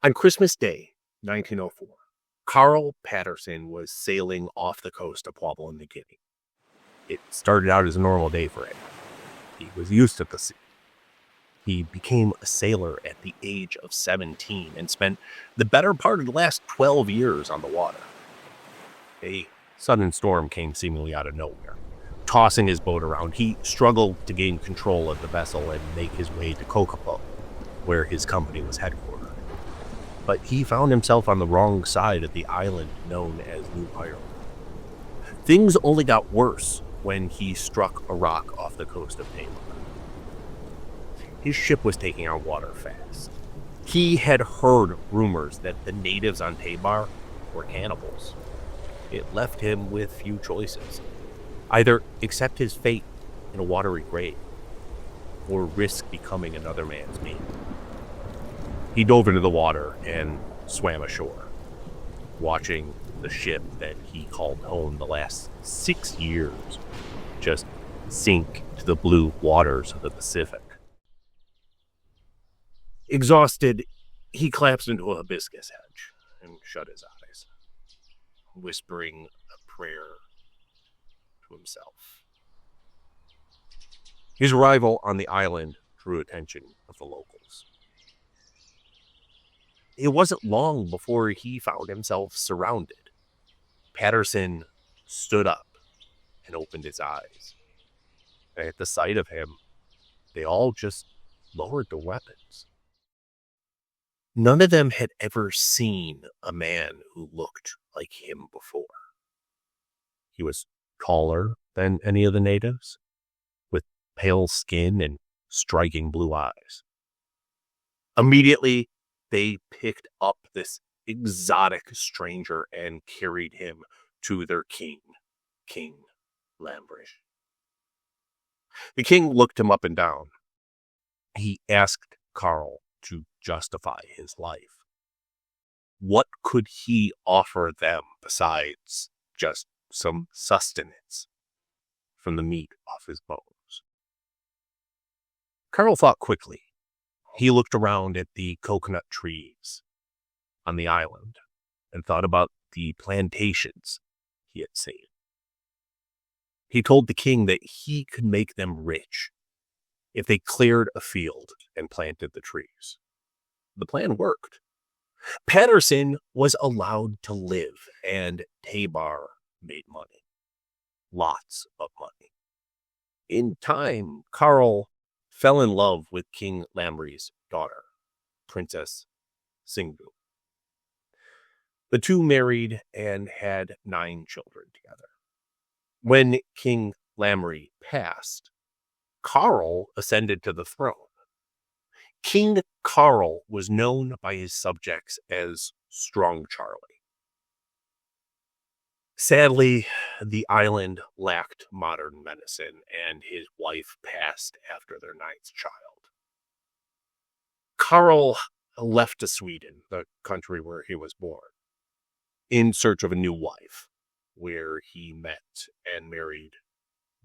On Christmas Day, 1904, Carl Patterson was sailing off the coast of Papua New Guinea. It started out as a normal day for him. He was used to the sea. He became a sailor at the age of 17 and spent the better part of the last 12 years on the water. A sudden storm came seemingly out of nowhere. Tossing his boat around, he struggled to gain control of the vessel and make his way to Kokopo, where his company was headquartered. But he found himself on the wrong side of the island known as New Ireland. Things only got worse when he struck a rock off the coast of Tamar. His ship was taking on water fast. He had heard rumors that the natives on Tamar were cannibals. It left him with few choices. Either accept his fate in a watery grave, or risk becoming another man's meat. He dove into the water and swam ashore, watching the ship that he called home the last 6 years just sink to the blue waters of the Pacific. Exhausted, he collapsed into a hibiscus hedge and shut his eyes, whispering a prayer to himself. His arrival on the island drew attention of the locals. It wasn't long before he found himself surrounded. Patterson stood up and opened his eyes. And at the sight of him, they all just lowered their weapons. None of them had ever seen a man who looked like him before. He was taller than any of the natives, with pale skin and striking blue eyes. Immediately, they picked up this exotic stranger and carried him to their king, King Lambrish. The king looked him up and down. He asked Carl to justify his life. What could he offer them besides just some sustenance from the meat off his bones? Carl thought quickly. He looked around at the coconut trees on the island and thought about the plantations he had seen. He told the king that he could make them rich if they cleared a field and planted the trees. The plan worked. Patterson was allowed to live, and Tamar made money. Lots of money. In time, Carl fell in love with King Lambri's daughter, Princess Singbu. The two married and had 9 children together. When King Lamri passed, Carl ascended to the throne. King Carl was known by his subjects as Strong Charlie. Sadly, the island lacked modern medicine, and his wife passed after their 9th child. Carl left to Sweden, the country where he was born, in search of a new wife, where he met and married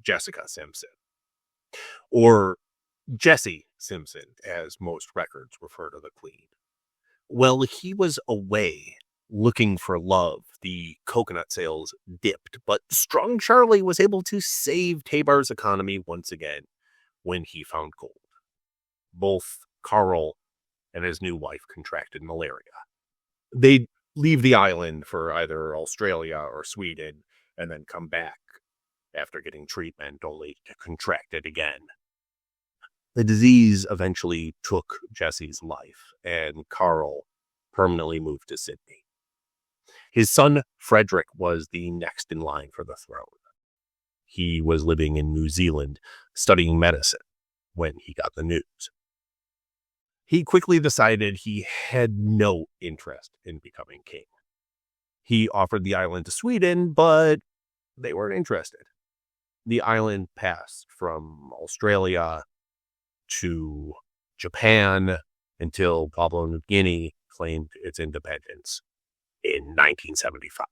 Jessica Simpson, or Jessie Simpson, as most records refer to the queen. While he was away looking for love, the coconut sales dipped, but Strong Charlie was able to save Tabar's economy once again when he found gold. Both Carl and his new wife contracted malaria. They'd leave the island for either Australia or Sweden and then come back after getting treatment only to contract it again. The disease eventually took Jessie's life, and Carl permanently moved to Sydney. His son, Frederick, was the next in line for the throne. He was living in New Zealand, studying medicine, when he got the news. He quickly decided he had no interest in becoming king. He offered the island to Sweden, but they weren't interested. The island passed from Australia to Japan until Papua New Guinea claimed its independence in 1975.